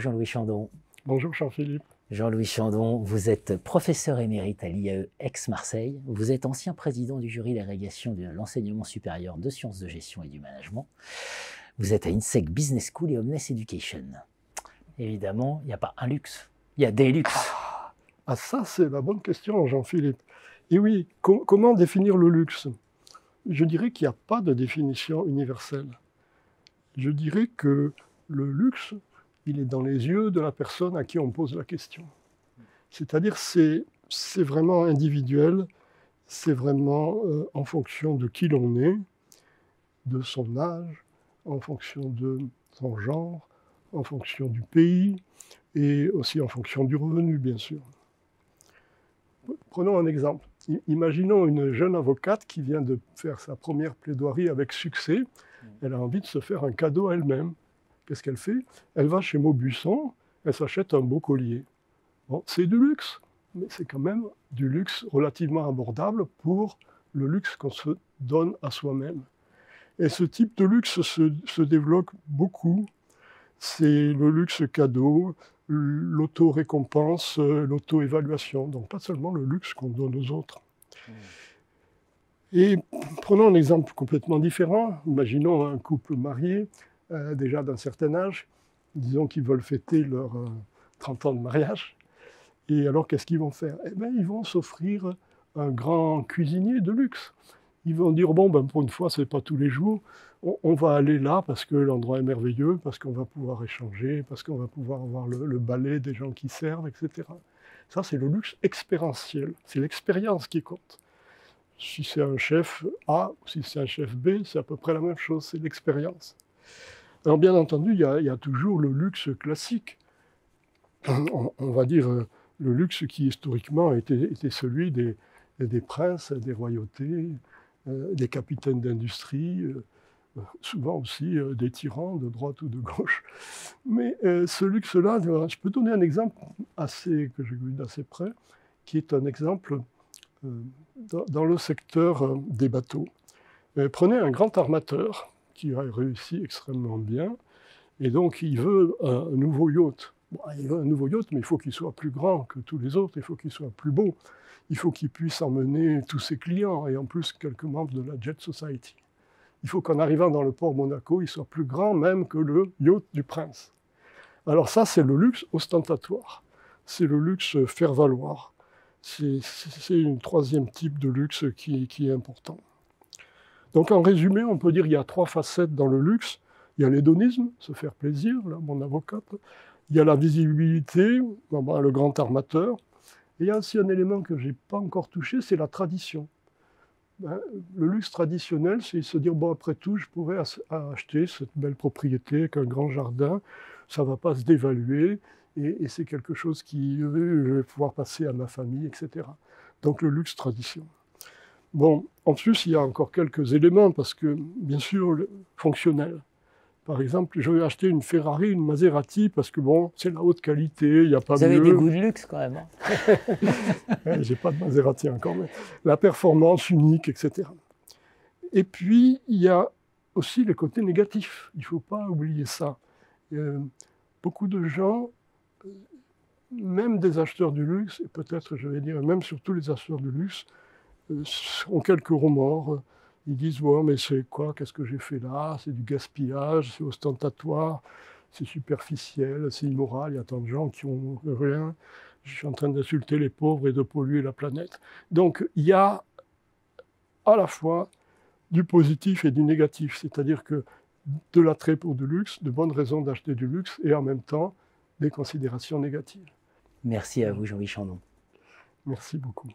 Jean-Louis Chandon. Bonjour Jean-Philippe. Jean-Louis Chandon, vous êtes professeur émérite à l'IAE Aix-Marseille. Vous êtes ancien président du jury d'agrégation de l'enseignement supérieur de sciences de gestion et du management. Vous êtes à INSEC Business School et Omnes Education. Évidemment, il n'y a pas un luxe, il y a des luxes. Ah ça, c'est la bonne question, Jean-Philippe. Et oui, comment définir le luxe? Je dirais qu'il n'y a pas de définition universelle. Je dirais que le luxe, il est dans les yeux de la personne à qui on pose la question. C'est-à-dire, c'est vraiment individuel, c'est vraiment en fonction de qui l'on est, de son âge, en fonction de son genre, en fonction du pays et aussi en fonction du revenu, bien sûr. Prenons un exemple. Imaginons une jeune avocate qui vient de faire sa première plaidoirie avec succès. Elle a envie de se faire un cadeau à elle-même. Qu'est-ce qu'elle fait? Elle va chez Maubuisson, elle s'achète un beau collier. Bon, c'est du luxe, mais c'est quand même du luxe relativement abordable pour le luxe qu'on se donne à soi-même. Et ce type de luxe se développe beaucoup. C'est le luxe cadeau, l'auto-récompense, l'auto-évaluation. Donc pas seulement le luxe qu'on donne aux autres. Et prenons un exemple complètement différent. Imaginons un couple marié, déjà d'un certain âge. Disons qu'ils veulent fêter leurs 30 ans de mariage. Et alors, qu'est-ce qu'ils vont faire? Eh bien, ils vont s'offrir un grand cuisinier de luxe. Ils vont dire, bon, ben, pour une fois, ce n'est pas tous les jours. On va aller là parce que l'endroit est merveilleux, parce qu'on va pouvoir échanger, parce qu'on va pouvoir avoir le balai des gens qui servent, etc. Ça, c'est le luxe expérientiel. C'est l'expérience qui compte. Si c'est un chef A ou si c'est un chef B, c'est à peu près la même chose, c'est l'expérience. Alors, bien entendu, il y a toujours le luxe classique. On va dire le luxe qui, historiquement, était celui des princes, des royautés, des capitaines d'industrie, souvent aussi des tyrans de droite ou de gauche. Mais ce luxe-là, je peux donner un exemple que j'ai vu d'assez près, qui est un exemple dans le secteur des bateaux. Prenez un grand armateur qui a réussi extrêmement bien, et donc il veut un nouveau yacht. Bon, il veut un nouveau yacht, mais il faut qu'il soit plus grand que tous les autres, il faut qu'il soit plus beau, il faut qu'il puisse emmener tous ses clients, et en plus quelques membres de la Jet Society. Il faut qu'en arrivant dans le port Monaco, il soit plus grand même que le yacht du prince. Alors ça, c'est le luxe ostentatoire, c'est le luxe faire valoir. C'est un troisième type de luxe qui est important. Donc en résumé, on peut dire qu'il y a trois facettes dans le luxe. Il y a l'hédonisme, se faire plaisir, là, mon avocate. Il y a la visibilité, le grand armateur. Et il y a aussi un élément que je n'ai pas encore touché, c'est la tradition. Le luxe traditionnel, c'est se dire, bon, après tout, je pourrais acheter cette belle propriété avec un grand jardin, ça ne va pas se dévaluer, et c'est quelque chose qui je vais pouvoir passer à ma famille, etc. Donc le luxe tradition. Bon, en plus, il y a encore quelques éléments, parce que, bien sûr, fonctionnel. Par exemple, je vais acheter une Ferrari, une Maserati, parce que bon, c'est la haute qualité, il n'y a pas mieux. Vous avez des goûts de luxe quand même. J'ai pas de Maserati encore, mais la performance unique, etc. Et puis, il y a aussi les côtés négatifs. Il ne faut pas oublier ça. Beaucoup de gens, même des acheteurs du luxe, et peut-être, je vais dire, même surtout les acheteurs du luxe, ont quelques remords. Ils disent, ouais, mais c'est quoi, qu'est-ce que j'ai fait là? C'est du gaspillage, c'est ostentatoire, c'est superficiel, c'est immoral, il y a tant de gens qui n'ont rien. Je suis en train d'insulter les pauvres et de polluer la planète. Donc, il y a à la fois du positif et du négatif, c'est-à-dire que de l'attrait pour du luxe, de bonnes raisons d'acheter du luxe, et en même temps, des considérations négatives. Merci à vous, Jean-Louis Chandon. Merci beaucoup.